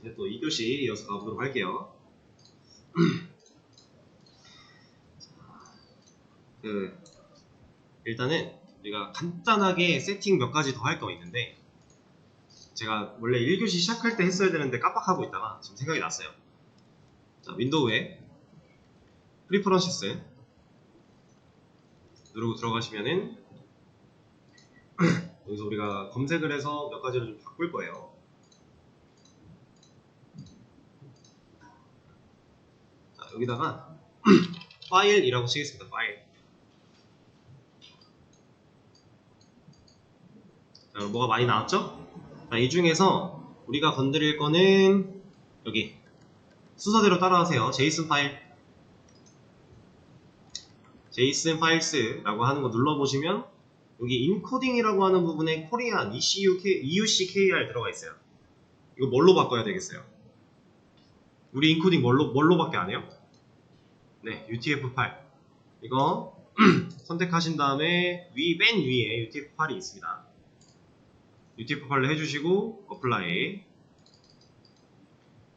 이제 또 2교시 이어서 가보도록 할게요. 일단은 우리가 간단하게 세팅 몇 가지 더 할 거 있는데, 제가 원래 1교시 시작할 때 했어야 되는데 깜빡하고 있다가 지금 생각이 났어요. 자, 윈도우에 프리퍼런시스 누르고 들어가시면은 여기서 우리가 검색을 해서 몇 가지를 좀 바꿀 거예요. 자, 여기다가 파일이라고 치겠습니다. 파일. 자, 뭐가 많이 나왔죠? 자, 이 중에서 우리가 건드릴 거는 여기 순서대로 따라하세요. 제이슨 파일, 제이슨 파일스라고 하는 거 눌러보시면 여기 인코딩이라고 하는 부분에 코리안 EUCKR 들어가 있어요. 이거 뭘로 바꿔야 되겠어요? 우리 인코딩 뭘로밖에 안 해요? 네, UTF-8. 이거 선택하신 다음에 맨 위에 UTF-8이 있습니다. UTF-8로 해주시고 어플라이.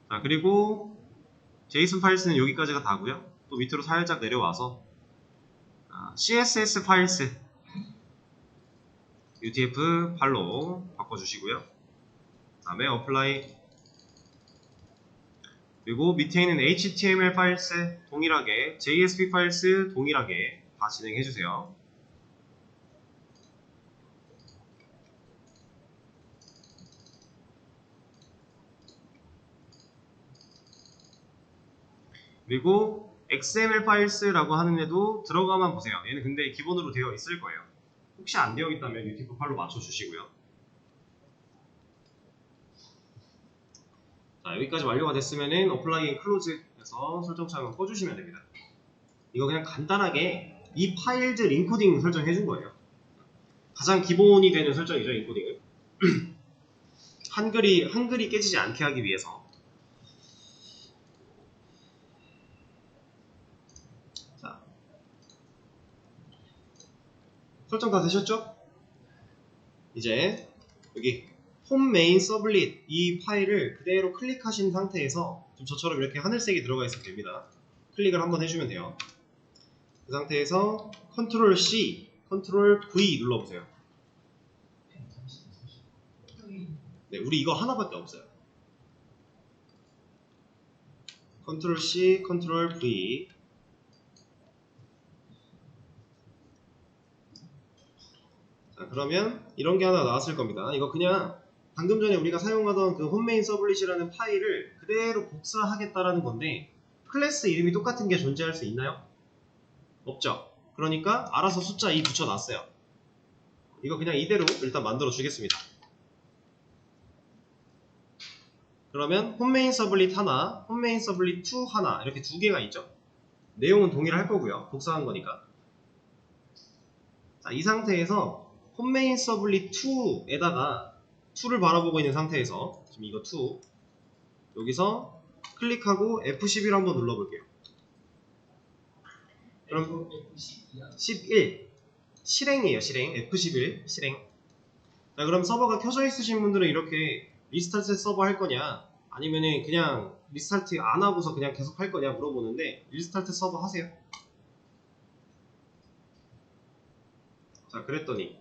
자, 그리고 제이슨 파일스는 여기까지가 다고요. 또 밑으로 살짝 내려와서 CSS 파일스 UTF-8로 바꿔주시고요. 다음에 어플라이. 그리고 밑에 있는 HTML 파일스 동일하게, JSP 파일스 동일하게 다 진행해주세요. 그리고 XML 파일스라고 하는 애도 들어가만 보세요. 얘는 근데 기본으로 되어 있을 거예요. 혹시 안 되어 있다면 UTF-8로 맞춰주시고요. 자, 여기까지 완료가 됐으면은 어플라이 앤 클로즈 해서 설정 창을 꺼주시면 됩니다. 이거 그냥 간단하게 이 파일들 인코딩 설정해 준 거예요. 가장 기본이 되는 설정이죠, 인코딩은. 한글이 깨지지 않게 하기 위해서. 자, 설정 다 되셨죠? 이제 여기 홈 메인 서블릿 이 파일을 그대로 클릭하신 상태에서 좀 저처럼 이렇게 하늘색이 들어가 있으면 됩니다. 클릭을 한번 해주면 돼요. 그 상태에서 컨트롤 C, 컨트롤 V 눌러보세요. 네, 우리 이거 하나밖에 없어요. 컨트롤 C, 컨트롤 V. 자, 그러면 이런 게 하나 나왔을 겁니다. 이거 그냥 방금 전에 우리가 사용하던 그 홈메인 서블릿이라는 파일을 그대로 복사하겠다라는 건데, 클래스 이름이 똑같은 게 존재할 수 있나요? 없죠. 그러니까 알아서 숫자 2 붙여놨어요. 이거 그냥 이대로 일단 만들어 주겠습니다. 그러면 홈메인 서블릿 하나, 홈메인 서블릿 2 하나, 이렇게 두 개가 있죠. 내용은 동일할 거고요. 복사한 거니까. 자, 이 상태에서 홈메인 서블릿 2에다가 2를 바라보고 있는 상태에서, 지금 이거 2 여기서 클릭하고 F11 한번 눌러볼게요. 그럼 11 실행이에요. 실행. F11 실행. 자, 그럼 서버가 켜져 있으신 분들은 이렇게 리스타트 서버 할 거냐, 아니면은 그냥 리스타트 안 하고서 그냥 계속 할 거냐 물어보는데, 리스타트 서버 하세요. 자, 그랬더니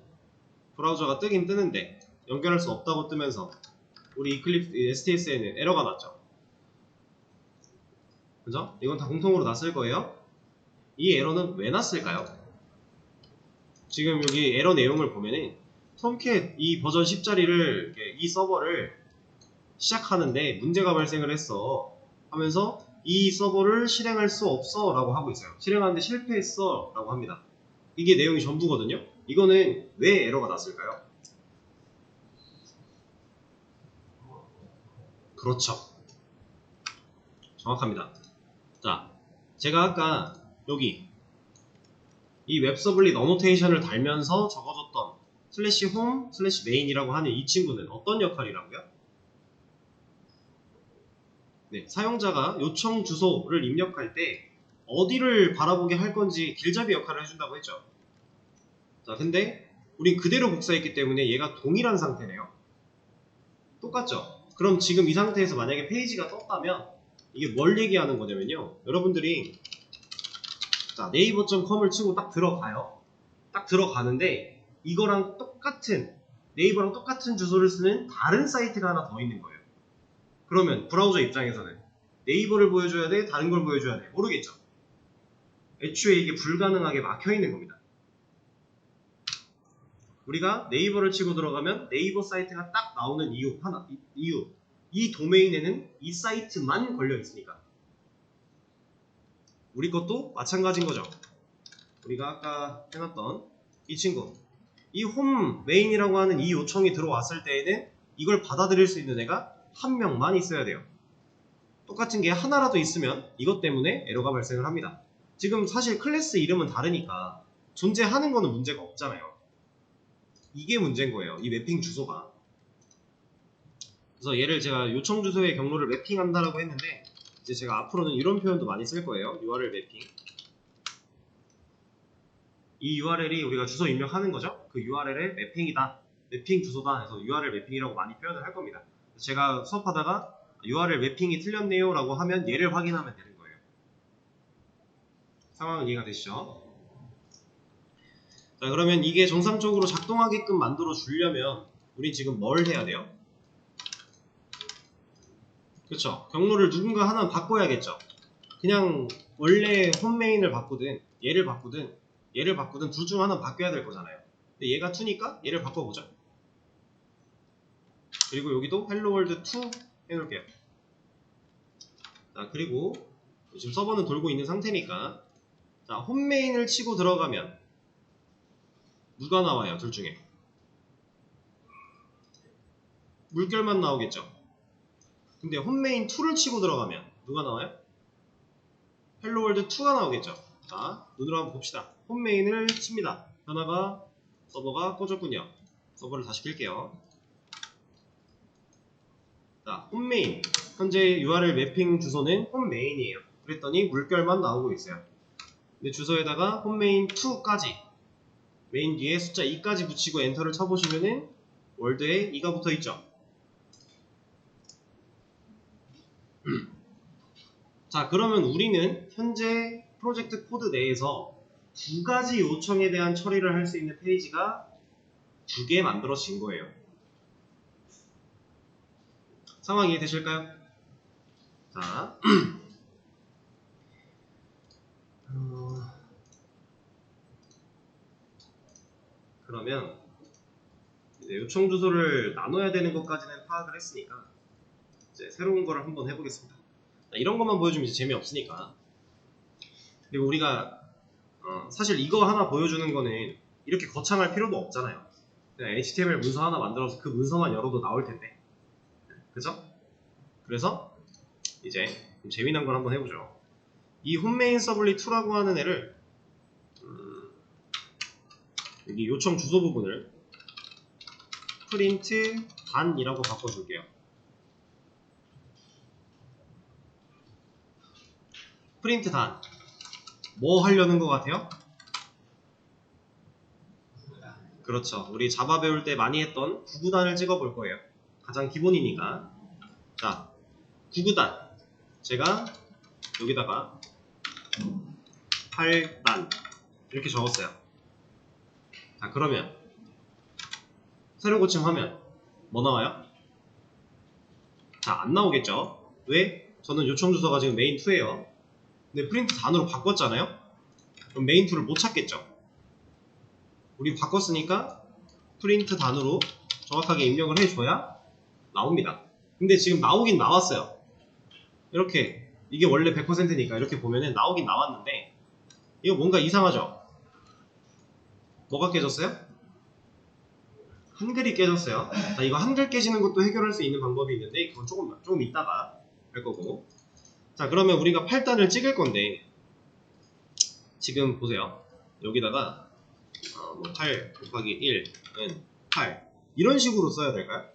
브라우저가 뜨긴 뜨는데 연결할 수 없다고 뜨면서 우리 이클립스 STS에는 에러가 났죠. 그죠? 이건 다 공통으로 났을 거예요. 이 에러는 왜 났을까요? 지금 여기 에러 내용을 보면은 톰캣 이 버전 10짜리를 이 서버를 시작하는데 문제가 발생을 했어 하면서 이 서버를 실행할 수 없어 라고 하고 있어요. 실행하는데 실패했어 라고 합니다. 이게 내용이 전부거든요. 이거는 왜 에러가 났을까요? 그렇죠. 정확합니다. 자, 제가 아까 여기 이 웹서블릿 어노테이션을 달면서 적어줬던 슬래시 홈 슬래시 메인이라고 하는 이 친구는 어떤 역할이라고요? 네, 사용자가 요청 주소를 입력할 때 어디를 바라보게 할 건지 길잡이 역할을 해준다고 했죠. 자, 근데 우린 그대로 복사했기 때문에 얘가 동일한 상태네요. 똑같죠? 그럼 지금 이 상태에서 만약에 페이지가 떴다면 이게 뭘 얘기하는 거냐면요. 여러분들이 자, 네이버.com을 치고 딱 들어가요. 딱 들어가는데 이거랑 똑같은 네이버랑 똑같은 주소를 쓰는 다른 사이트가 하나 더 있는 거예요. 그러면 브라우저 입장에서는 네이버를 보여줘야 돼? 다른 걸 보여줘야 돼? 모르겠죠. 애초에 이게 불가능하게 막혀 있는 겁니다. 우리가 네이버를 치고 들어가면 네이버 사이트가 딱 나오는 이유. 이 도메인에는 이 사이트만 걸려 있으니까. 우리 것도 마찬가지인 거죠. 우리가 아까 해놨던 이 친구. 이 홈 메인이라고 하는 이 요청이 들어왔을 때에는 이걸 받아들일 수 있는 애가 한 명만 있어야 돼요. 똑같은 게 하나라도 있으면 이것 때문에 에러가 발생을 합니다. 지금 사실 클래스 이름은 다르니까 존재하는 거는 문제가 없잖아요. 이게 문제인 거예요. 이 매핑 주소가. 그래서 얘를 제가 요청 주소의 경로를 매핑한다라고 했는데 이제 제가 앞으로는 이런 표현도 많이 쓸 거예요. URL 매핑. 이 URL이 우리가 주소 입력하는 거죠. 그 URL의 매핑이다. 매핑 주소다 해서 URL 매핑이라고 많이 표현을 할 겁니다. 제가 수업하다가 URL 매핑이 틀렸네요 라고 하면 얘를 확인하면 되는 거예요. 상황은 이해가 되시죠? 자, 그러면 이게 정상적으로 작동하게끔 만들어 주려면 우린 지금 뭘 해야 돼요? 그쵸? 경로를 누군가 하나 바꿔야겠죠. 그냥 원래 홈메인을 바꾸든 얘를 바꾸든 둘 중 하나 바뀌어야 될 거잖아요. 근데 얘가 2니까 얘를 바꿔보죠. 그리고 여기도 helloworld2 해놓을게요. 자, 그리고 지금 서버는 돌고 있는 상태니까 자, 홈메인을 치고 들어가면 누가 나와요? 둘 중에 물결만 나오겠죠. 근데 홈메인 2를 치고 들어가면 누가 나와요? helloworld2가 나오겠죠. 자, 눈으로 한번 봅시다. 홈메인을 칩니다. 변화가 서버가 꺼졌군요. 서버를 다시 킬게요. 자, 홈메인 현재 URL 매핑 주소는 홈메인이에요. 그랬더니 물결만 나오고 있어요. 근데 주소에다가 홈메인 2까지 메인 뒤에 숫자 2까지 붙이고 엔터를 쳐보시면은 월드에 2가 붙어 있죠. 자, 그러면 우리는 현재 프로젝트 코드 내에서 두 가지 요청에 대한 처리를 할 수 있는 페이지가 2개 만들어진 거예요. 상황 이해되실까요? 자, 그러면 이제 요청 주소를 나눠야 되는 것까지는 파악을 했으니까 이제 새로운 거를 한번 해보겠습니다. 자, 이런 것만 보여주면 이제 재미없으니까. 그리고 우리가 사실 이거 하나 보여주는 거는 이렇게 거창할 필요도 없잖아요. 그냥 HTML 문서 하나 만들어서 그 문서만 열어도 나올 텐데, 그죠? 그래서 이제 좀 재미난 걸 한번 해보죠. 이 홈메인 서블리 2라고 하는 애를 여기 요청 주소 부분을 프린트 단이라고 바꿔줄게요. 프린트 단. 뭐 하려는 것 같아요? 그렇죠. 우리 자바 배울 때 많이 했던 구구단을 찍어볼 거예요. 가장 기본이니까. 자, 구구단. 제가 여기다가 8단 이렇게 적었어요. 자, 그러면 새로 고침 화면 뭐 나와요? 자, 안 나오겠죠? 왜? 저는 요청 주소가 지금 메인 2예요. 근데 프린트 단으로 바꿨잖아요? 그럼 메인 2를 못 찾겠죠? 우리 바꿨으니까 프린트 단으로 정확하게 입력을 해줘야 나옵니다. 근데 지금 나오긴 나왔어요. 이렇게 이게 원래 100%니까 이렇게 보면은 나오긴 나왔는데 이거 뭔가 이상하죠? 뭐가 깨졌어요? 한글이 깨졌어요. 자, 이거 한글 깨지는 것도 해결할 수 있는 방법이 있는데 그건 조금 이따가 할 거고. 자, 그러면 우리가 8단을 찍을 건데 지금 보세요. 여기다가 8 곱하기 1은 8 이런 식으로 써야 될까요?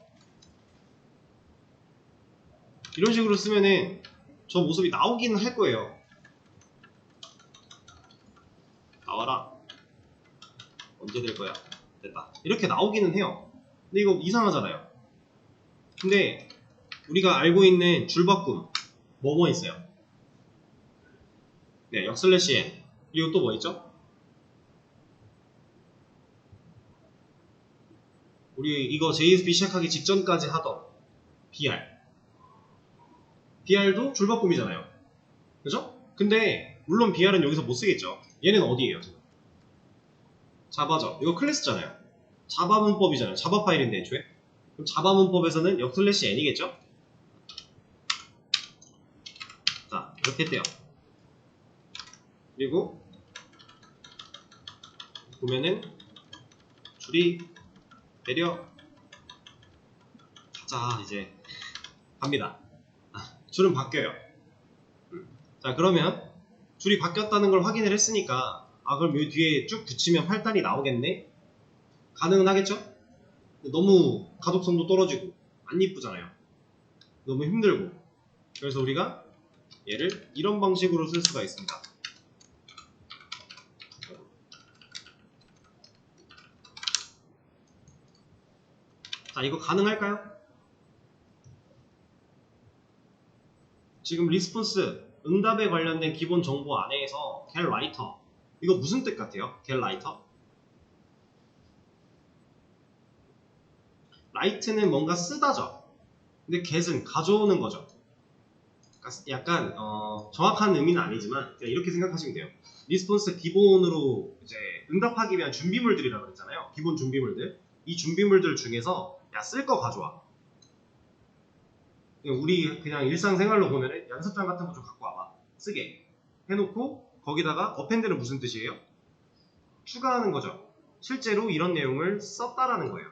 이런 식으로 쓰면은 저 모습이 나오긴 할 거예요. 나와라. 언제 될 거야? 됐다. 이렇게 나오기는 해요. 근데 이거 이상하잖아요. 근데 우리가 알고 있는 줄바꿈 뭐뭐 있어요? 네, 역슬래시 n. 그리고 또 뭐 있죠? 우리 이거 JSP 시작하기 직전까지 하던 BR. BR도 줄바꿈이잖아요. 그죠? 근데 물론 BR은 여기서 못 쓰겠죠. 얘는 어디예요? 자바죠. 이거 클래스잖아요. 자바 문법이잖아요. 자바 파일인데 애초에. 그럼 자바 문법에서는 역슬래시 n이겠죠? 자, 이렇게 했대요. 그리고 보면은 줄이 내려 가자. 이제 갑니다. 줄은 바뀌어요. 자, 그러면 줄이 바뀌었다는 걸 확인을 했으니까 그럼 여기 뒤에 쭉 붙이면 8단이 나오겠네? 가능은 하겠죠? 너무 가독성도 떨어지고 안 이쁘잖아요. 너무 힘들고. 그래서 우리가 얘를 이런 방식으로 쓸 수가 있습니다. 자, 이거 가능할까요? 지금 리스폰스 응답에 관련된 기본 정보 안에서 get writer 이거 무슨 뜻 같아요? get writer? write는 뭔가 쓰다죠. 근데 get은 가져오는 거죠. 약간 정확한 의미는 아니지만 그냥 이렇게 생각하시면 돼요. 리스폰스 기본으로 이제 응답하기 위한 준비물들이라고 그랬잖아요. 기본 준비물들. 이 준비물들 중에서 야, 쓸 거 가져와. 우리 그냥 일상생활로 보면은 연습장 같은 거 좀 갖고 와봐. 쓰게 해놓고 거기다가 어펜드는 무슨 뜻이에요? 추가하는 거죠. 실제로 이런 내용을 썼다라는 거예요.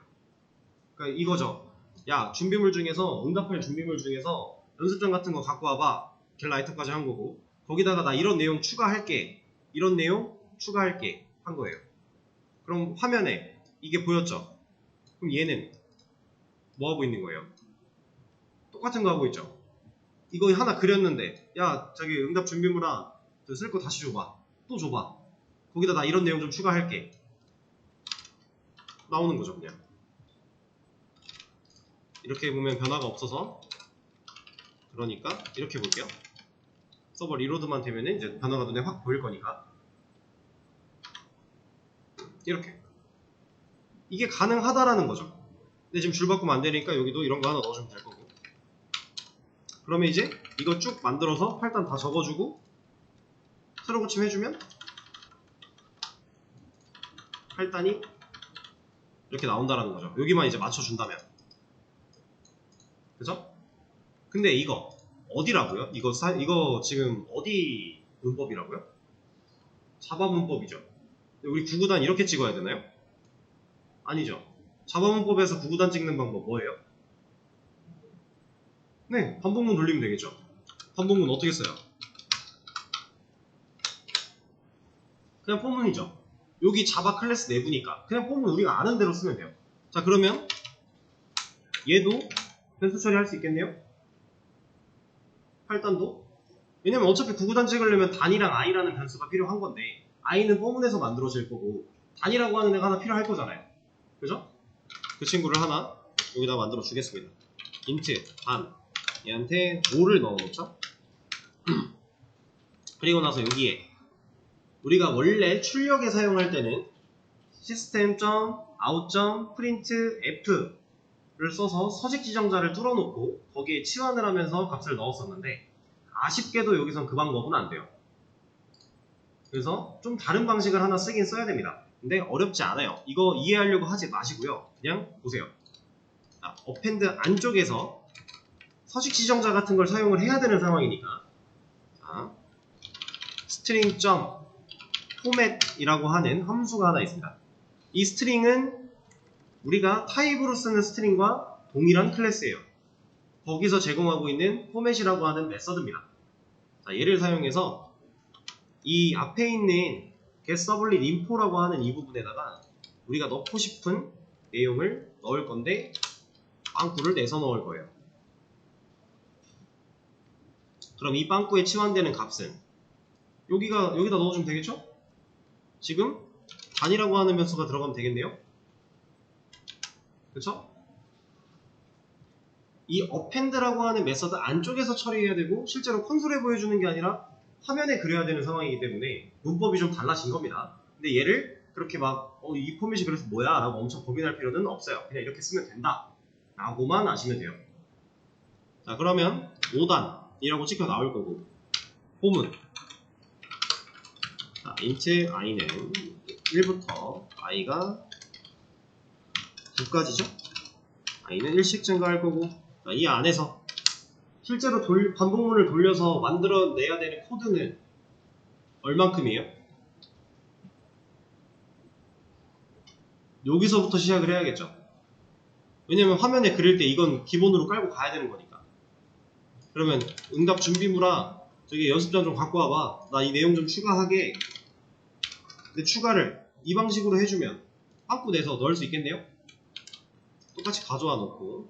그러니까 이거죠. 야, 준비물 중에서 응답할 준비물 중에서 연습장 같은 거 갖고 와봐. 겟라이터까지 한 거고 거기다가 나 이런 내용 추가할게. 이런 내용 추가할게 한 거예요. 그럼 화면에 이게 보였죠? 그럼 얘는 뭐 하고 있는 거예요? 똑같은 거 하고 있죠. 이거 하나 그렸는데 야, 저기 응답 준비물아 쓸 거 다시 줘봐. 또 줘봐. 거기다 나 이런 내용 좀 추가할게. 나오는 거죠. 그냥 이렇게 보면 변화가 없어서 그러니까 이렇게 볼게요. 서버 리로드만 되면 이제 변화가 눈에 확 보일 거니까 이렇게 이게 가능하다라는 거죠. 근데 지금 줄 바꾸면 안 되니까 여기도 이런 거 하나 넣어주면 될 거고. 그러면 이제 이거 쭉 만들어서 8단 다 적어주고 새로 고침 해주면 8단이 이렇게 나온다라는 거죠. 여기만 이제 맞춰준다면. 그죠? 근데 이거 어디라고요? 이거 지금 어디 문법이라고요? 자바 문법이죠. 우리 9구단 이렇게 찍어야 되나요? 아니죠. 자바 문법에서 9구단 찍는 방법 뭐예요? 네, 반복문 돌리면 되겠죠. 반복문 어떻게 써요? 그냥 포문이죠. 여기 자바 클래스 내부니까 그냥 포문 우리가 아는 대로 쓰면 돼요. 자, 그러면 얘도 변수 처리할 수 있겠네요? 8단도? 왜냐면 어차피 9구단 찍으려면 단이랑 i라는 변수가 필요한 건데 i는 포문에서 만들어질 거고 단이라고 하는 애가 하나 필요할 거잖아요. 그죠? 그 친구를 하나 여기다 만들어 주겠습니다. int 단 얘한테 5를 넣어놓죠. 그리고 나서 여기에 우리가 원래 출력에 사용할 때는 system.out.printf를 써서 서식 지정자를 뚫어놓고 거기에 치환을 하면서 값을 넣었었는데 아쉽게도 여기선 그 방법은 안 돼요. 그래서 좀 다른 방식을 하나 쓰긴 써야 됩니다. 근데 어렵지 않아요. 이거 이해하려고 하지 마시고요. 그냥 보세요. 자, 어펜드 안쪽에서 서식 지정자 같은 걸 사용을 해야 되는 상황이니까 자, string.format이라고 하는 함수가 하나 있습니다. 이 스트링은 우리가 타입으로 쓰는 스트링과 동일한 클래스예요. 거기서 제공하고 있는 포맷이라고 하는 메서드입니다. 자, 얘를 사용해서 이 앞에 있는 getSublime.info라고 하는 이 부분에다가 우리가 넣고 싶은 내용을 넣을 건데 빵꾸를 내서 넣을 거예요. 그럼 이 빵꾸에 치환되는 값은 여기다 넣어주면 되겠죠? 지금 단이라고 하는 변수가 들어가면 되겠네요? 그쵸? 이 append라고 하는 메서드 안쪽에서 처리해야 되고 실제로 콘솔에 보여주는 게 아니라 화면에 그려야 되는 상황이기 때문에 문법이 좀 달라진 겁니다. 근데 얘를 그렇게 막 이 포맷이 그래서 뭐야? 라고 엄청 고민할 필요는 없어요. 그냥 이렇게 쓰면 된다 라고만 아시면 돼요. 자, 그러면 5단이라고 찍혀 나올 거고 홈은 자, int i는 1부터 i가 9까지죠? i는 1씩 증가할 거고 자, 이 안에서 실제로 반복문을 돌려서 만들어내야 되는 코드는 얼만큼이에요? 여기서부터 시작을 해야겠죠. 왜냐면 화면에 그릴 때 이건 기본으로 깔고 가야 되는 거니까. 그러면 응답 준비물아 저기 연습장 좀 갖고 와봐. 나 이 내용 좀 추가하게. 근데 추가를 이 방식으로 해주면 빵꾸 내서 넣을 수 있겠네요? 똑같이 가져와 놓고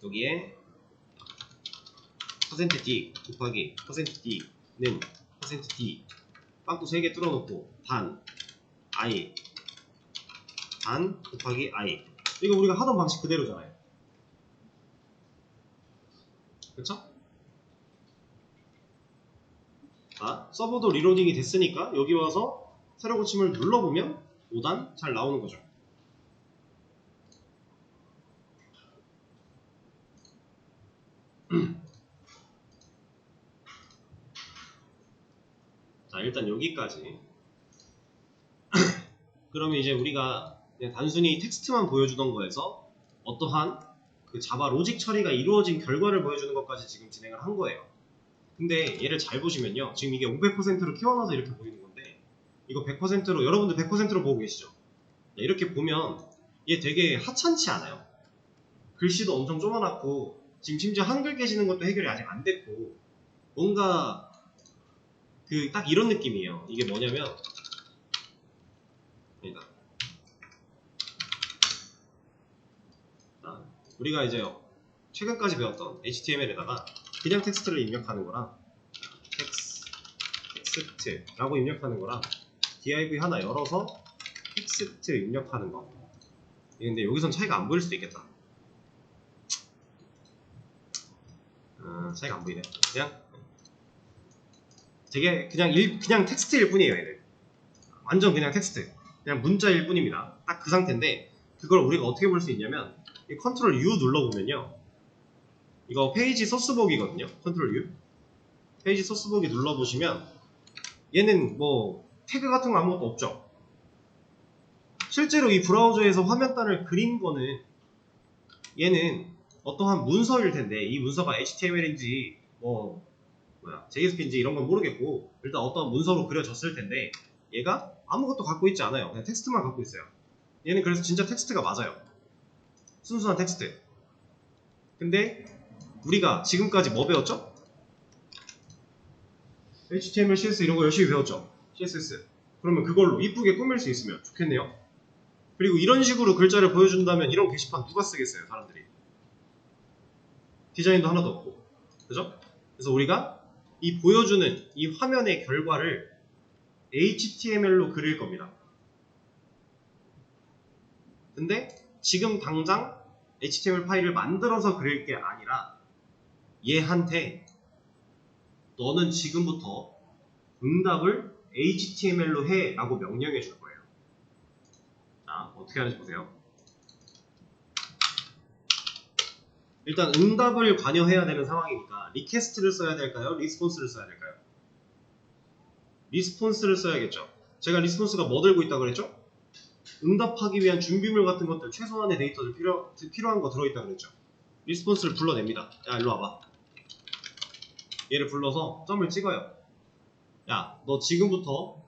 여기에 %d 곱하기 %d는 %d 빵꾸 3개 뚫어놓고 단 i 단 곱하기 i 이거 우리가 하던 방식 그대로잖아요. 그쵸? 자, 서버도 리로딩이 됐으니까 여기 와서 새로 고침을 눌러보면 5단 잘 나오는 거죠. 자, 일단 여기까지. 그러면 이제 우리가 그냥 단순히 텍스트만 보여주던 거에서 어떠한 그 자바 로직 처리가 이루어진 결과를 보여주는 것까지 지금 진행을 한 거예요. 근데 얘를 잘 보시면요. 지금 이게 500%로 키워놔서 이렇게 보이는 건데 이거 100%로 여러분들 100%로 보고 계시죠? 이렇게 보면 얘 되게 하찮지 않아요? 글씨도 엄청 조그맣고 지금 심지어 한글 깨지는 것도 해결이 아직 안 됐고 뭔가 그 딱 이런 느낌이에요. 이게 뭐냐면 그러니까 우리가 이제 최근까지 배웠던 HTML에다가 그냥 텍스트를 입력하는 거랑 텍스트라고 입력하는 거랑 div 하나 열어서 텍스트 입력하는 거. 근데 여기선 차이가 안 보일 수도 있겠다. 차이가 안 보이네. 그냥 되게 그냥 텍스트일 뿐이에요. 얘는 완전 그냥 텍스트, 그냥 문자일 뿐입니다. 딱 그 상태인데 그걸 우리가 어떻게 볼 수 있냐면 이 컨트롤 U 눌러보면요. 이거 페이지 소스보기거든요. 컨트롤 U 페이지 소스보기 눌러보시면 얘는 뭐 태그 같은 거 아무것도 없죠. 실제로 이 브라우저에서 화면단을 그린 거는 얘는 어떠한 문서일 텐데 이 문서가 HTML인지 JSP인지 이런 건 모르겠고 일단 어떠한 문서로 그려졌을 텐데 얘가 아무것도 갖고 있지 않아요. 그냥 텍스트만 갖고 있어요. 얘는 그래서 진짜 텍스트가 맞아요. 순수한 텍스트. 근데 우리가 지금까지 뭐 배웠죠? HTML, CSS 이런 거 열심히 배웠죠? CSS. 그러면 그걸로 이쁘게 꾸밀 수 있으면 좋겠네요. 그리고 이런 식으로 글자를 보여준다면 이런 게시판 누가 쓰겠어요, 사람들이? 디자인도 하나도 없고. 그죠? 그래서 우리가 이 보여주는 이 화면의 결과를 HTML로 그릴 겁니다. 근데 지금 당장 HTML 파일을 만들어서 그릴 게 아니라 얘한테 너는 지금부터 응답을 HTML로 해 라고 명령해 줄 거예요. 자, 어떻게 하는지 보세요. 일단 응답을 관여해야 되는 상황이니까 리퀘스트를 써야 될까요? 리스폰스를 써야 될까요? 리스폰스를 써야겠죠. 제가 리스폰스가 뭐 들고 있다고 그랬죠? 응답하기 위한 준비물 같은 것들, 최소한의 데이터들 필요한 거 들어있다 그랬죠. 리스폰스를 불러냅니다. 야, 일로 와봐. 얘를 불러서 점을 찍어요. 야, 너 지금부터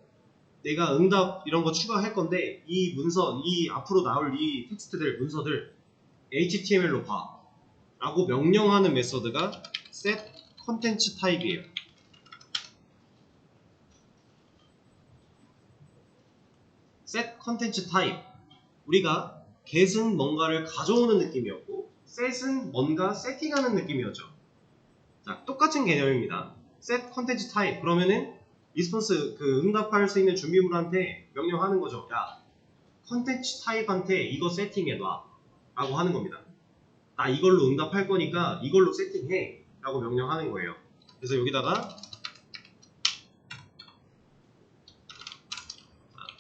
내가 응답 이런 거 추가할 건데 이 문서, 이 앞으로 나올 이 텍스트들, 문서들 HTML로 봐 라고 명령하는 메서드가 set content type이에요. set content type, 우리가 get은 뭔가를 가져오는 느낌이었고 set은 뭔가 세팅하는 느낌이었죠. 자, 똑같은 개념입니다. set content type, 그러면은 리스폰스, 그 응답할 수 있는 준비물한테 명령하는 거죠. 야, 컨텐츠 타입한테 이거 세팅해놔 라고 하는 겁니다. 나 이걸로 응답할 거니까 이걸로 세팅해 라고 명령하는 거예요. 그래서 여기다가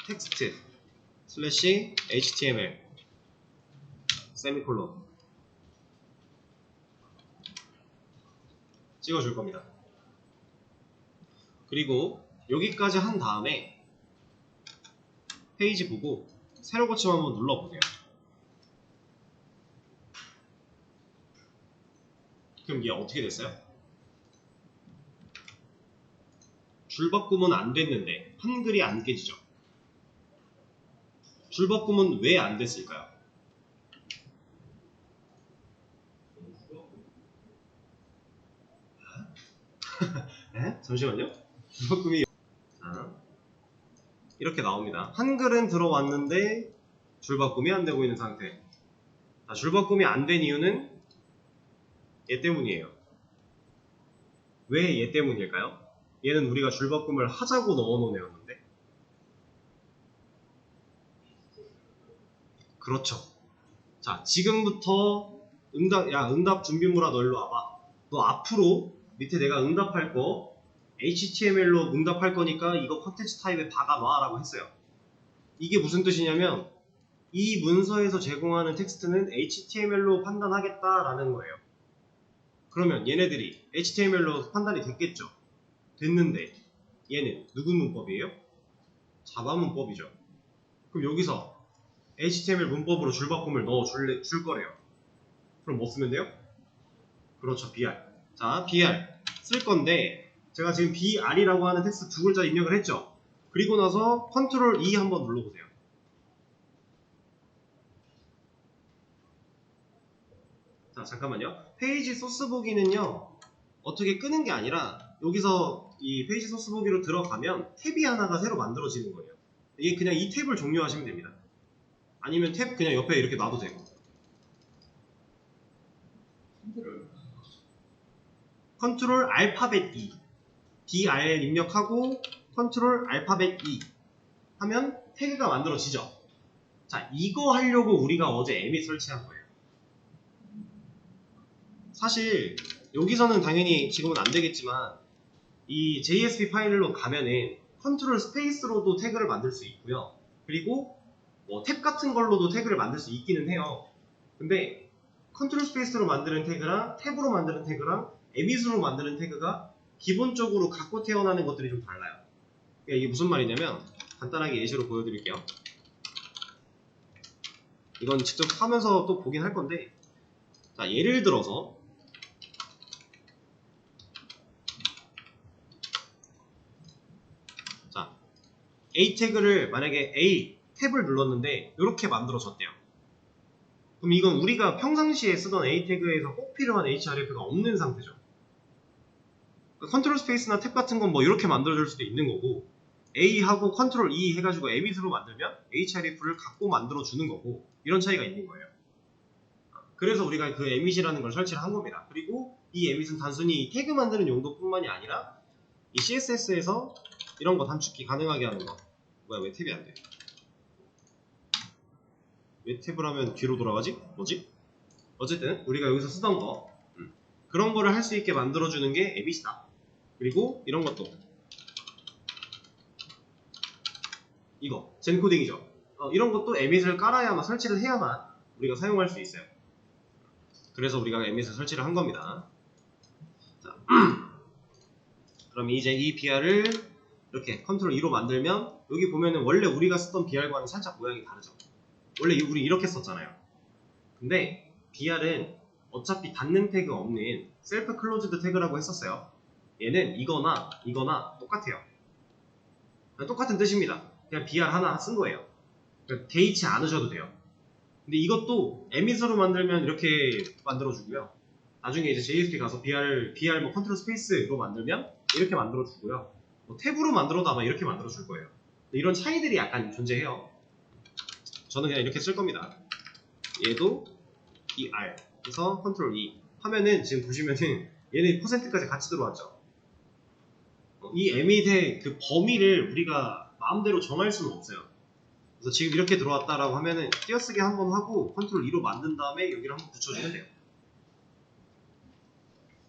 텍스트 슬래시 html 세미콜론 찍어줄 겁니다. 그리고 여기까지 한 다음에 페이지 보고 새로 고침 한번 눌러보세요. 그럼 이게 어떻게 됐어요? 줄바꿈은 안 됐는데 한글이 안 깨지죠. 줄바꿈은 왜 안 됐을까요? 네? 잠시만요. 줄바꿈이 이렇게 나옵니다. 한글은 들어왔는데 줄바꿈이 안 되고 있는 상태. 줄바꿈이 안 된 이유는 얘 때문이에요. 왜 얘 때문일까요? 얘는 우리가 줄바꿈을 하자고 넣어놓은 애였는데. 그렇죠. 자, 지금부터 응답 준비물아 너 일로 와봐. 너 앞으로 밑에 내가 응답할 거 HTML로 응답할 거니까 이거 컨텐츠 타입에 박아놔 라고 했어요. 이게 무슨 뜻이냐면 이 문서에서 제공하는 텍스트는 HTML로 판단하겠다 라는 거예요. 그러면 얘네들이 HTML로 판단이 됐겠죠. 됐는데 얘는 누구 문법이에요? 자바 문법이죠. 그럼 여기서 HTML 문법으로 줄바꿈을 줄 거래요. 그럼 뭐 쓰면 돼요? 그렇죠, BR. 자, BR 쓸 건데 제가 지금 BR이라고 하는 텍스트 두 글자 입력을 했죠. 그리고 나서 Ctrl E 한번 눌러보세요. 자, 잠깐만요. 페이지 소스 보기는요 어떻게 끄는 게 아니라 여기서 이 페이지 소스 보기로 들어가면 탭이 하나가 새로 만들어지는 거예요. 이게 그냥 이 탭을 종료하시면 됩니다. 아니면 탭 그냥 옆에 이렇게 놔도 되고. 컨트롤 알파벳 E BR 입력하고 컨트롤 알파벳 E 하면 태그가 만들어지죠. 자, 이거 하려고 우리가 어제 에밋 설치한 거예요. 사실 여기서는 당연히 지금은 안 되겠지만 이 JSP 파일로 가면은 컨트롤 스페이스로도 태그를 만들 수 있고요. 그리고 뭐 탭 같은 걸로도 태그를 만들 수 있기는 해요. 근데 컨트롤 스페이스로 만드는 태그랑 탭으로 만드는 태그랑 에밋으로 만드는 태그가 기본적으로 갖고 태어나는 것들이 좀 달라요. 그러니까 이게 무슨 말이냐면 간단하게 예시로 보여드릴게요. 이건 직접 하면서 또 보긴 할 건데, 자, 예를 들어서 자, A 태그를 만약에 A 탭을 눌렀는데 이렇게 만들어졌대요. 그럼 이건 우리가 평상시에 쓰던 A 태그에서 꼭 필요한 href가 없는 상태죠. 컨트롤 스페이스나 탭 같은 건 뭐 이렇게 만들어줄 수도 있는 거고, A하고 컨트롤 E 해가지고 emit으로 만들면 href를 갖고 만들어주는 거고, 이런 차이가 있는 거예요. 그래서 우리가 그 emit이라는 걸 설치를 한 겁니다. 그리고 이 emit은 단순히 태그 만드는 용도뿐만이 아니라 이 CSS에서 이런 거 단축키 가능하게 하는 거. 뭐야, 왜 탭이 안 돼? 왜 탭을 하면 뒤로 돌아가지? 뭐지? 어쨌든 우리가 여기서 쓰던 거 그런 거를 할 수 있게 만들어주는 게 emit이다. 그리고 이런 것도 이거 젠코딩이죠. 이런 것도 emit을 깔아야만, 설치를 해야만 우리가 사용할 수 있어요. 그래서 우리가 emit을 설치를 한 겁니다. 자, 그럼 이제 이 BR을 이렇게 컨트롤 E로 만들면 여기 보면은 원래 우리가 쓰던 BR과는 살짝 모양이 다르죠. 원래 우리 이렇게 썼잖아요. 근데 BR은 어차피 닫는 태그 없는 셀프 클로즈드 태그라고 했었어요. 얘는 이거나 똑같아요. 똑같은 뜻입니다. 그냥 BR 하나 쓴 거예요. 그러니까 개의치 않으셔도 돼요. 근데 이것도 emit으로 만들면 이렇게 만들어주고요. 나중에 이제 JSP 가서 BR 뭐 컨트롤 스페이스로 만들면 이렇게 만들어주고요. 뭐 탭으로 만들어도 아마 이렇게 만들어줄 거예요. 이런 차이들이 약간 존재해요. 저는 그냥 이렇게 쓸 겁니다. 얘도 BR 그래서 컨트롤 E 하면은 지금 보시면은 얘는 %까지 같이 들어왔죠. 이 emit의 그 범위를 우리가 마음대로 정할 수는 없어요. 그래서 지금 이렇게 들어왔다라고 하면은 띄어쓰기 한번 하고 컨트롤 E로 만든 다음에 여기를 한번 붙여주면 돼요.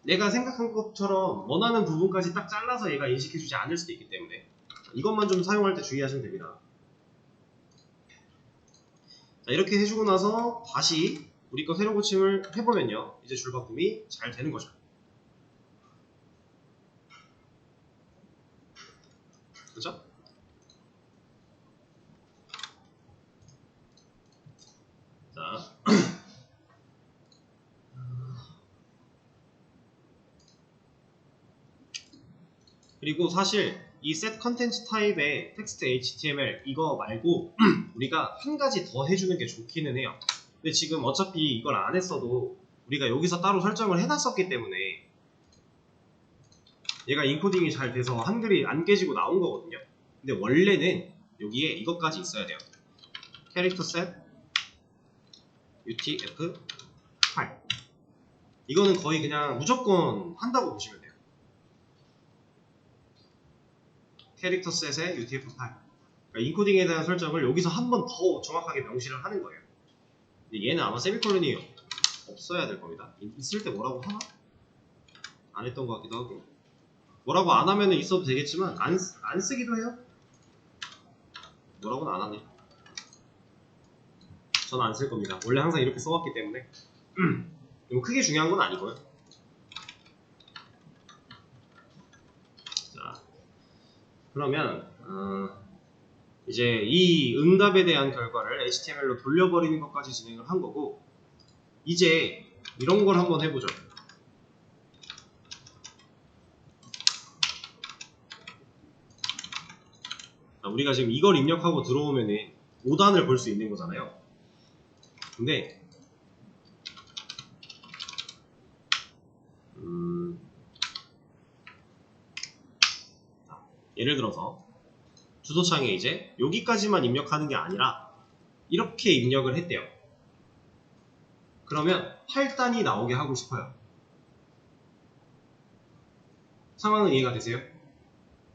내가 생각한 것처럼 원하는 부분까지 딱 잘라서 얘가 인식해주지 않을 수도 있기 때문에 이것만 좀 사용할 때 주의하시면 됩니다. 자, 이렇게 해주고 나서 다시 우리 거 새로 고침을 해보면요, 이제 줄바꿈이 잘 되는 거죠. 그죠? 자, 그리고 사실 이 set 컨텐츠 타입의 텍스트 HTML 이거 말고 우리가 한 가지 더 해주는 게 좋기는 해요. 근데 지금 어차피 이걸 안 했어도 우리가 여기서 따로 설정을 해놨었기 때문에 얘가 인코딩이 잘 돼서 한글이 안 깨지고 나온 거거든요. 근데 원래는 여기에 이것까지 있어야 돼요. 캐릭터 셋 UTF-8 이거는 거의 그냥 무조건 한다고 보시면 돼요. 캐릭터 셋의 UTF-8 그러니까 인코딩에 대한 설정을 여기서 한 번 더 정확하게 명시를 하는 거예요. 근데 얘는 아마 세미콜론이 없어야 될 겁니다. 있을 때 뭐라고 하나? 안 했던 것 같기도 하고 뭐라고 안 하면 있어도 되겠지만 안 쓰기도 해요. 뭐라고는 안 하네. 저는 안 쓸 겁니다. 원래 항상 이렇게 써왔기 때문에 뭐 크게 중요한 건 아니고요. 자, 그러면 이제 이 응답에 대한 결과를 HTML로 돌려버리는 것까지 진행을 한 거고 이제 이런 걸 한번 해보죠. 자, 우리가 지금 이걸 입력하고 들어오면은 5단을 볼 수 있는 거잖아요. 근데 예를 들어서 주소창에 이제 여기까지만 입력하는 게 아니라 이렇게 입력을 했대요. 그러면 8단이 나오게 하고 싶어요. 상황은 이해가 되세요?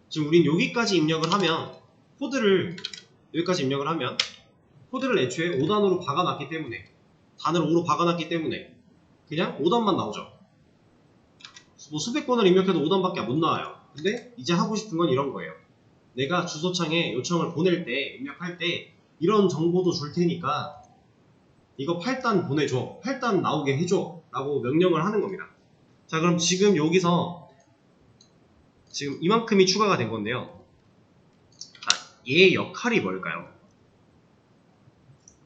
지금 우린 여기까지 입력을 하면 코드를 여기까지 입력을 하면 코드를 애초에 5단으로 박아놨기 때문에 단을 5로 박아놨기 때문에 그냥 5단만 나오죠. 뭐 수백 번을 입력해도 5단밖에 못 나와요. 근데 이제 하고 싶은 건 이런 거예요. 내가 주소창에 요청을 보낼 때 입력할 때 이런 정보도 줄 테니까 이거 8단 보내줘 8단 나오게 해줘 라고 명령을 하는 겁니다. 자, 그럼 지금 여기서 지금 이만큼이 추가가 된 건데요. 자, 얘의 역할이 뭘까요?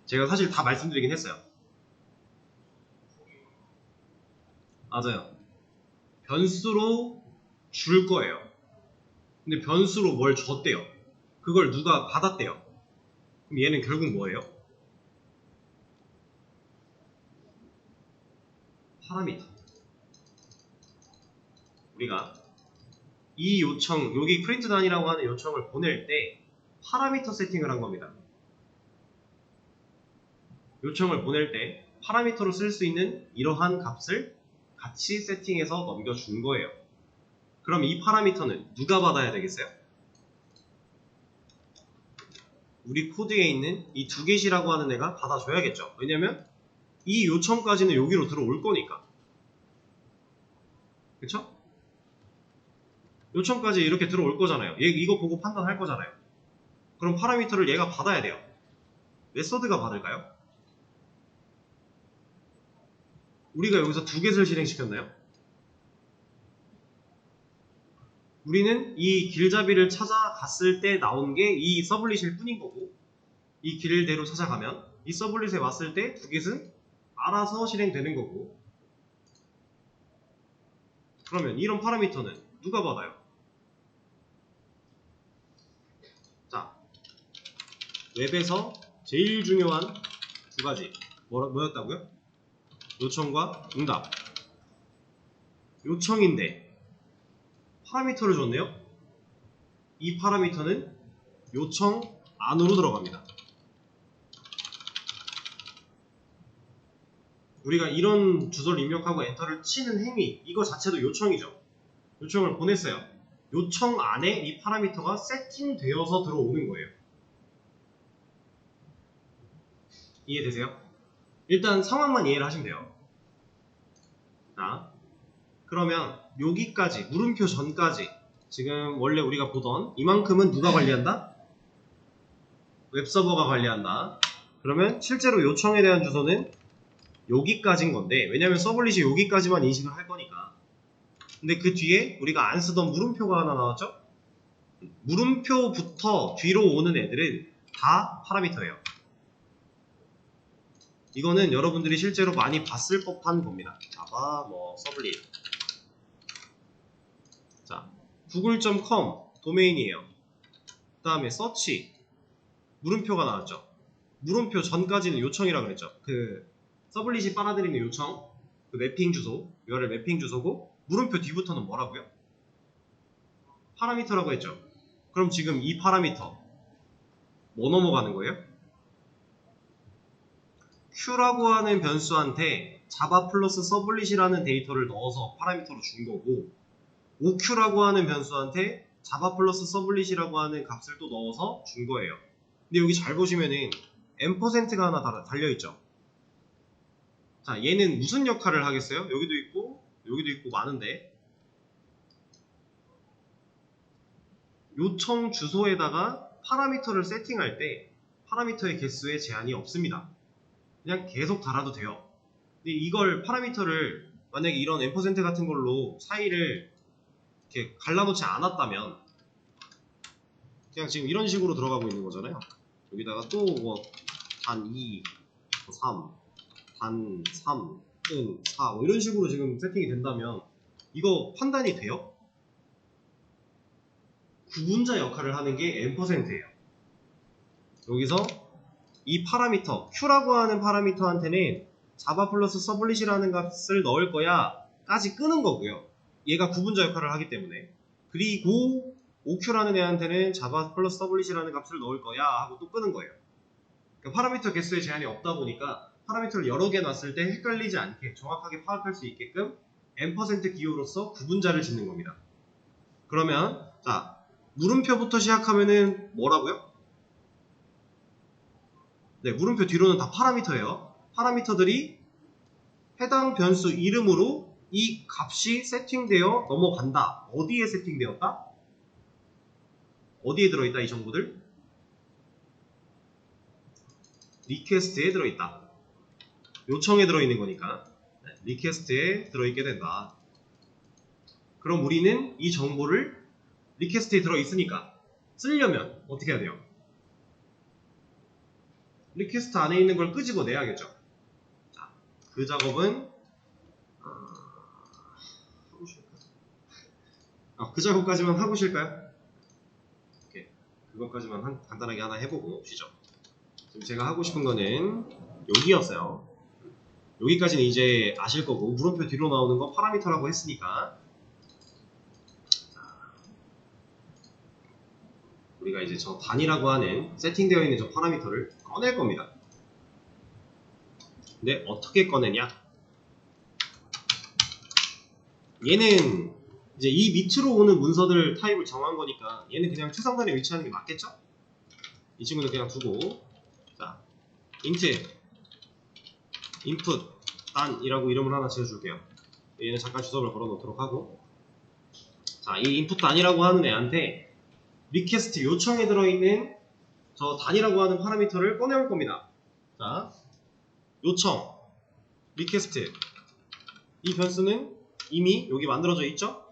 제가 사실 다 말씀드리긴 했어요. 맞아요. 변수로 줄 거예요. 근데 변수로 뭘 줬대요. 그걸 누가 받았대요. 그럼 얘는 결국 뭐예요? 파라미터. 우리가 이 요청, 여기 프린트단이라고 하는 요청을 보낼 때 파라미터 세팅을 한 겁니다. 요청을 보낼 때 파라미터로 쓸 수 있는 이러한 값을 같이 세팅해서 넘겨준 거예요. 그럼 이 파라미터는 누가 받아야 되겠어요? 우리 코드에 있는 이 두개시라고 하는 애가 받아줘야겠죠. 왜냐면 이 요청까지는 여기로 들어올 거니까. 그쵸? 요청까지 이렇게 들어올 거잖아요. 얘 이거 보고 판단할 거잖아요. 그럼 파라미터를 얘가 받아야 돼요. 메서드가 받을까요? 우리가 여기서 두 개를 실행시켰나요? 우리는 이 길잡이를 찾아갔을 때 나온 게 이 서블릿일 뿐인 거고 이 길대로 찾아가면 이 서블릿에 왔을 때 두 개는 알아서 실행되는 거고 그러면 이런 파라미터는 누가 받아요? 자, 웹에서 제일 중요한 두 가지 뭐였다고요? 요청과 응답. 요청인데 파라미터를 줬네요. 이 파라미터는 요청 안으로 들어갑니다. 우리가 이런 주소를 입력하고 엔터를 치는 행위 이거 자체도 요청이죠. 요청을 보냈어요. 요청 안에 이 파라미터가 세팅되어서 들어오는 거예요. 이해되세요? 일단 상황만 이해를 하시면 돼요. 자, 그러면 여기까지 물음표 전까지 지금 원래 우리가 보던 이만큼은 누가 관리한다? 웹서버가 관리한다. 그러면 실제로 요청에 대한 주소는 여기까지인 건데, 왜냐면 서블릿이 여기까지만 인식을 할 거니까. 근데 그 뒤에 우리가 안 쓰던 물음표가 하나 나왔죠? 물음표부터 뒤로 오는 애들은 다 파라미터예요. 이거는 여러분들이 실제로 많이 봤을 법한 겁니다. 자바, 서블릿. 자, google.com 도메인이에요. 그 다음에 서치 물음표가 나왔죠. 물음표 전까지는 요청이라 그랬죠. 그 서블릿이 빨아들이는 요청, 그 매핑 주소, URL 매핑 주소고, 물음표 뒤부터는 뭐라고요? 파라미터라고 했죠. 그럼 지금 이 파라미터 뭐 넘어가는 거예요? Q라고 하는 변수한테 자바 플러스 서블릿이라는 데이터를 넣어서 파라미터로 준 거고, OQ라고 하는 변수한테 자바 플러스 서블릿이라고 하는 값을 또 넣어서 준 거예요. 근데 여기 잘 보시면은 %가 하나 달려있죠. 자, 얘는 무슨 역할을 하겠어요? 여기도 있고 많은데, 요청 주소에다가 파라미터를 세팅할 때 파라미터의 개수에 제한이 없습니다. 그냥 계속 달아도 돼요. 근데 이걸 파라미터를 만약에 이런 %, 같은 걸로 사이를 이렇게 갈라놓지 않았다면 그냥 지금 이런 식으로 들어가고 있는 거잖아요. 여기다가 또 단 2, 3, 단 3, 은 4 이런 식으로 지금 세팅이 된다면 이거 판단이 돼요? 구분자 역할을 하는 게 %예요. 여기서 이 파라미터 Q라고 하는 파라미터한테는 자바 플러스 서블릿이라는 값을 넣을 거야 까지 끄는 거고요. 얘가 구분자 역할을 하기 때문에. 그리고 OQ라는 애한테는 자바 플러스 서블릿이라는 값을 넣을 거야 하고 또 끄는 거예요. 그러니까 파라미터 개수에 제한이 없다 보니까 파라미터를 여러 개 놨을 때 헷갈리지 않게 정확하게 파악할 수 있게끔 %, 기호로서 구분자를 짓는 겁니다. 그러면 자, 물음표부터 시작하면은 뭐라고요? 네, 물음표 뒤로는 다 파라미터예요. 파라미터들이 해당 변수 이름으로 이 값이 세팅되어 넘어간다. 어디에 세팅되었다? 어디에 들어있다 이 정보들? 리퀘스트에 들어있다. 요청에 들어있는 거니까 리퀘스트에 들어있게 된다. 그럼 우리는 이 정보를 리퀘스트에 들어있으니까 쓰려면 어떻게 해야 돼요? 리퀘스트 안에 있는 걸 끄집어 내야겠죠. 자, 그 작업은 하고 싶을까요? 그 작업까지만 하고 싶을까요? 이렇게 그것까지만 간단하게 하나 해보고 시죠. 지금 제가 하고 싶은 거는 여기였어요. 여기까지는 이제 아실 거고, 물음표 뒤로 나오는 거 파라미터라고 했으니까 우리가 이제 저 단위라고 하는 세팅되어 있는 저 파라미터를 꺼낼 겁니다. 근데 어떻게 꺼내냐? 얘는 이제 이 밑으로 오는 문서들 타입을 정한 거니까 얘는 그냥 최상단에 위치하는 게 맞겠죠? 이 친구는 그냥 두고, 자, int input 단이라고 이름을 하나 지어줄게요. 얘는 잠깐 주석을 걸어 놓도록 하고, 자, 이 input 단이라고 하는 애한테 리퀘스트 요청에 들어있는 저 단이라고 하는 파라미터를 꺼내올 겁니다. 자, 요청 리퀘스트 이 변수는 이미 여기 만들어져 있죠?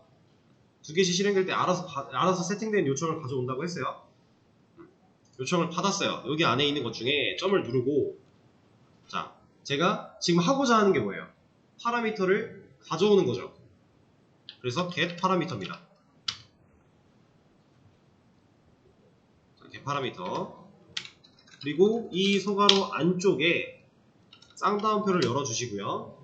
두 개씩 실행될 때 알아서 세팅된 요청을 가져온다고 했어요. 요청을 받았어요. 여기 안에 있는 것 중에 점을 누르고, 자, 제가 지금 하고자 하는 게 뭐예요? 파라미터를 가져오는 거죠. 그래서 get 파라미터입니다. 자, get 파라미터. 그리고 이 소괄호 안쪽에 쌍따옴표를 열어주시고요.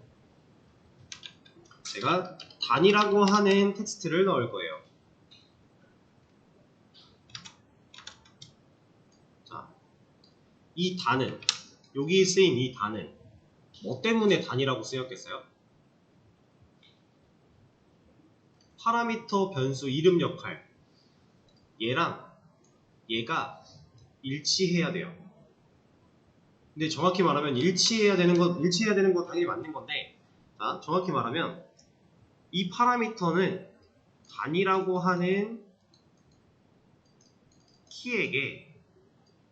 제가 단이라고 하는 텍스트를 넣을 거예요. 자, 이 단은, 여기 쓰인 이 단은 뭐 때문에 단이라고 쓰였겠어요? 파라미터 변수 이름 역할, 얘랑 얘가 일치해야 돼요. 근데 정확히 말하면 일치해야 되는 거 당연히 맞는 건데, 자, 정확히 말하면 이 파라미터는 단이라고 하는 키에게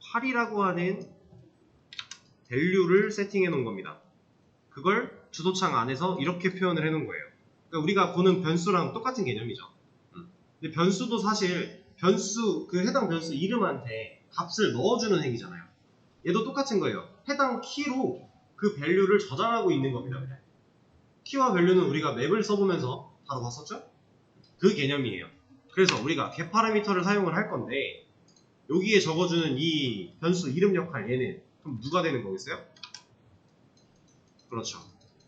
8이라고 하는 밸류를 세팅해 놓은 겁니다. 그걸 주소창 안에서 이렇게 표현을 해 놓은 거예요. 그러니까 우리가 보는 변수랑 똑같은 개념이죠. 근데 변수도 사실 그 해당 변수 이름한테 값을 넣어주는 행위잖아요. 얘도 똑같은 거예요. 해당 키로 그 밸류를 저장하고 있는 겁니다. 그냥. 키와 밸류는 우리가 맵을 써보면서 바로 봤었죠? 그 개념이에요. 그래서 우리가 get 파라미터를 사용을 할 건데 여기에 적어주는 이 변수 이름 역할 얘는 그럼 누가 되는 거겠어요? 그렇죠.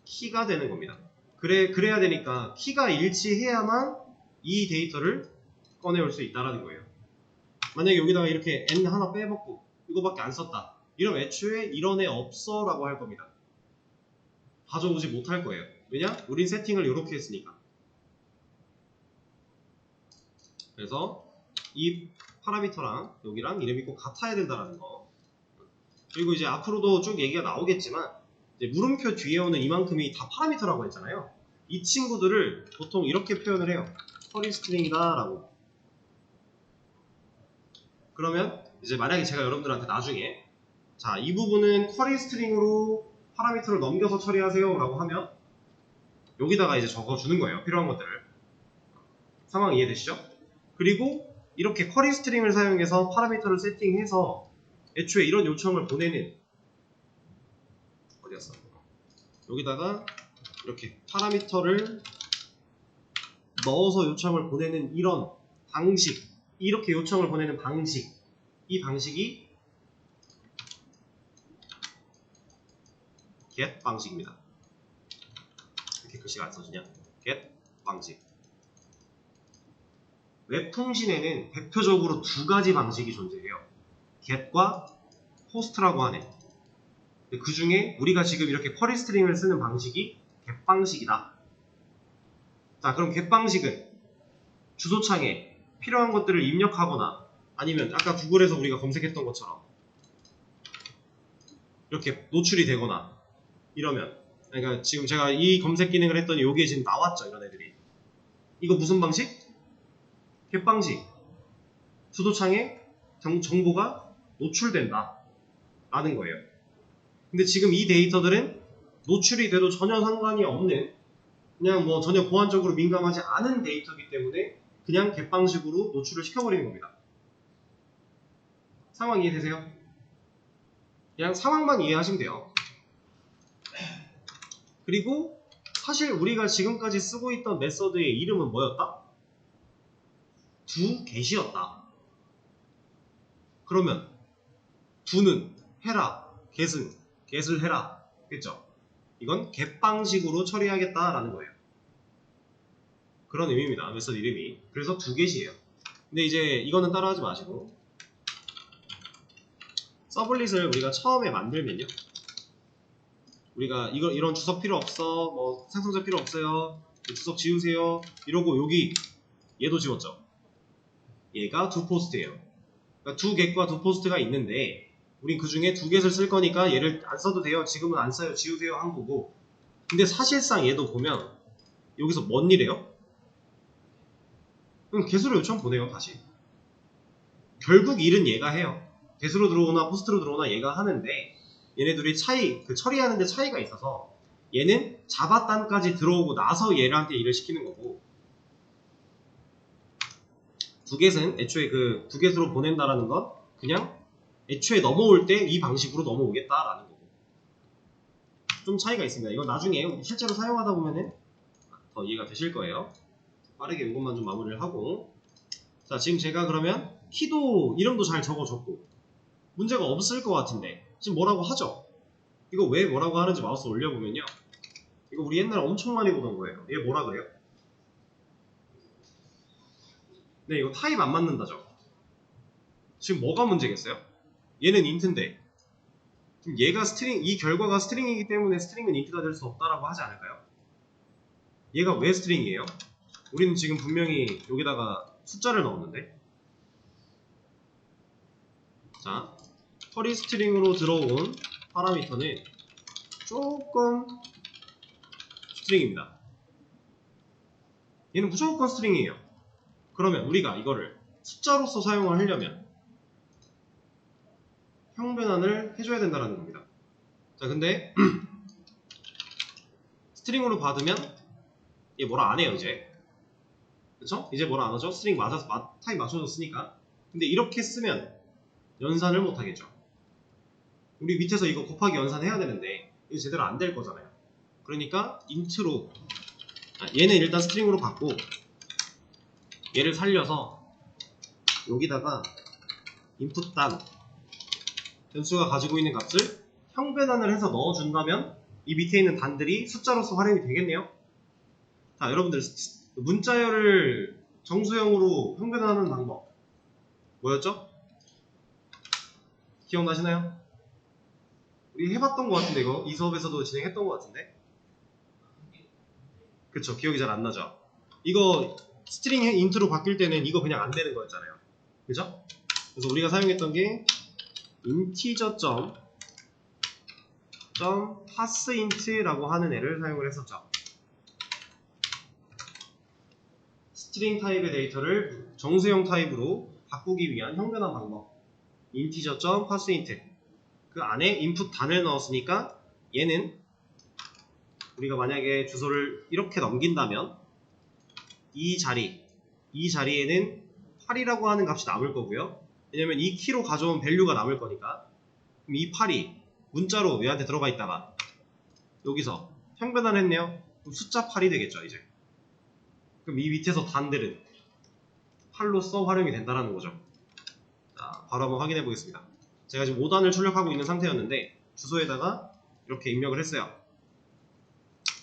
키가 되는 겁니다. 그래야 되니까 키가 일치해야만 이 데이터를 꺼내올 수 있다는 거예요. 만약에 여기다가 이렇게 n 하나 빼먹고 이거밖에 안 썼다. 이러면 애초에 이런 애 없어 라고 할 겁니다. 가져오지 못할 거예요. 왜냐? 우린 세팅을 이렇게 했으니까. 그래서 이 파라미터랑 여기랑 이름이 꼭 같아야 된다는 거. 그리고 이제 앞으로도 쭉 얘기가 나오겠지만 이제 물음표 뒤에 오는 이만큼이 다 파라미터라고 했잖아요. 이 친구들을 보통 이렇게 표현을 해요. 커리 스트링이다 라고. 그러면 이제 만약에 제가 여러분들한테 나중에 자, 이 부분은 커리 스트링으로 파라미터를 넘겨서 처리하세요 라고 하면 여기다가 이제 적어주는 거예요. 필요한 것들을. 상황 이해되시죠? 그리고 이렇게 커리 스트링을 사용해서 파라미터를 세팅해서 애초에 이런 요청을 보내는 어디였어? 여기다가 이렇게 파라미터를 넣어서 요청을 보내는 이런 방식, 이렇게 요청을 보내는 방식, 이 방식이 get 방식입니다. 이렇게 글씨가 안 써지냐? get 방식. 웹 통신에는 대표적으로 두 가지 방식이 존재해요. get과 post라고 하는. 그 중에 우리가 지금 이렇게 쿼리 스트링을 쓰는 방식이 get 방식이다. 자, 그럼 get 방식은 주소창에 필요한 것들을 입력하거나 아니면 아까 구글에서 우리가 검색했던 것처럼 이렇게 노출이 되거나 이러면, 그러니까 지금 제가 이 검색 기능을 했더니 여기에 지금 나왔죠, 이런 애들이. 이거 무슨 방식? get 방식. 주소창에 정보가 노출된다 라는 거예요. 근데 지금 이 데이터들은 노출이 돼도 전혀 상관이 없는, 그냥 뭐 전혀 보안적으로 민감하지 않은 데이터이기 때문에 그냥 get 방식으로 노출을 시켜버리는 겁니다. 상황 이해되세요? 그냥 상황만 이해하시면 돼요. 그리고 사실 우리가 지금까지 쓰고 있던 메서드의 이름은 뭐였다? doget이었다. 그러면 do는 해라, get을 해라, 겠죠? 이건 get 방식으로 처리하겠다라는 거예요. 그런 의미입니다. 메서드 이름이. 그래서 doget이에요. 근데 이제 이거는 따라하지 마시고 서블릿을 우리가 처음에 만들면요, 우리가 이런 주석 필요 없어, 뭐 생성자 필요 없어요, 주석 지우세요 이러고 여기 얘도 지웠죠. 얘가 doPost예요. 그러니까 doget과 doPost가 있는데 우린 그 중에 doget을 쓸 거니까 얘를 안 써도 돼요, 지금은 안 써요, 지우세요 한 거고. 근데 사실상 얘도 보면 여기서 뭔 일이에요? 그럼 get으로 요청 보내요. 다시 결국 일은 얘가 해요. get으로 들어오나 post로 들어오나 얘가 하는데 얘네들이 그 처리하는데 차이가 있어서 얘는 자바단까지 들어오고 나서 얘한테 일을 시키는 거고, doget은 애초에 그 doget으로 보낸다라는 건 그냥 애초에 넘어올 때 이 방식으로 넘어오겠다라는 거고. 좀 차이가 있습니다. 이건 나중에 실제로 사용하다 보면은 더 이해가 되실 거예요. 빠르게 이것만 좀 마무리를 하고, 자, 지금 제가 그러면 키도 이름도 잘 적어줬고 문제가 없을 것 같은데 지금 뭐라고 하죠? 이거 왜 뭐라고 하는지 마우스 올려보면요, 이거 우리 옛날에 엄청 많이 보던 거예요. 얘 뭐라 그래요? 네, 이거 타입 안 맞는다죠. 지금 뭐가 문제겠어요? 얘는 int인데 지금 얘가 스트링, 이 결과가 스트링이기 때문에 스트링은 int가 될 수 없다라고 하지 않을까요? 얘가 왜 스트링이에요? 우리는 지금 분명히 여기다가 숫자를 넣었는데. 자, 커리 스트링으로 들어온 파라미터는 조금 스트링입니다. 얘는 무조건 스트링이에요. 그러면 우리가 이거를 숫자로서 사용을 하려면 형변환을 해줘야 된다는 겁니다. 자, 근데 스트링으로 받으면 얘 뭐라 안 해요, 이제. 그쵸? 이제 뭐라 안 하죠? 스트링 맞아서 타입 맞춰줬으니까. 근데 이렇게 쓰면 연산을 못 하겠죠. 우리 밑에서 이거 곱하기 연산해야 되는데 이거 제대로 안 될 거잖아요. 그러니까 인트로 얘는 일단 스트링으로 받고 얘를 살려서 여기다가 인풋 단 변수가 가지고 있는 값을 형변환을 해서 넣어준다면 이 밑에 있는 단들이 숫자로서 활용이 되겠네요. 자, 여러분들 문자열을 정수형으로 형변환하는 방법 뭐였죠? 기억나시나요? 우리 해봤던 것 같은데 이거 이 수업에서도 진행했던 것 같은데 그쵸, 기억이 잘 안 나죠. 이거 스트링 인트로 바뀔 때는 이거 그냥 안 되는 거였잖아요. 그죠? 그래서 우리가 사용했던 게 인티저 점 passint라고 하는 애를 사용을 했었죠. 스트링 타입의 데이터를 정수형 타입으로 바꾸기 위한 형변환 방법 인티저 점 passint 그 안에 인풋 단을 넣었으니까 얘는 우리가 만약에 주소를 이렇게 넘긴다면 이 자리에는 8이라고 하는 값이 남을 거고요. 왜냐면 이 키로 가져온 밸류가 남을 거니까. 그럼 이 8이 문자로 얘한테 들어가 있다가 여기서 형변환 했네요. 그럼 숫자 8이 되겠죠, 이제. 그럼 이 밑에서 단들은 8로써 활용이 된다는 거죠. 자, 바로 한번 확인해 보겠습니다. 제가 지금 5단을 출력하고 있는 상태였는데 주소에다가 이렇게 입력을 했어요.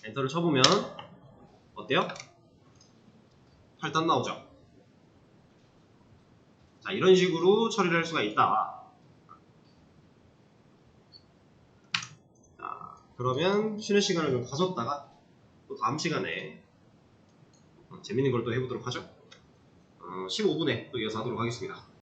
엔터를 쳐보면 어때요? 8단 나오죠. 자, 이런 식으로 처리를 할 수가 있다. 자, 그러면 쉬는 시간을 좀 가졌다가 또 다음 시간에 재밌는 걸 또 해보도록 하죠. 15분에 또 이어서 하도록 하겠습니다.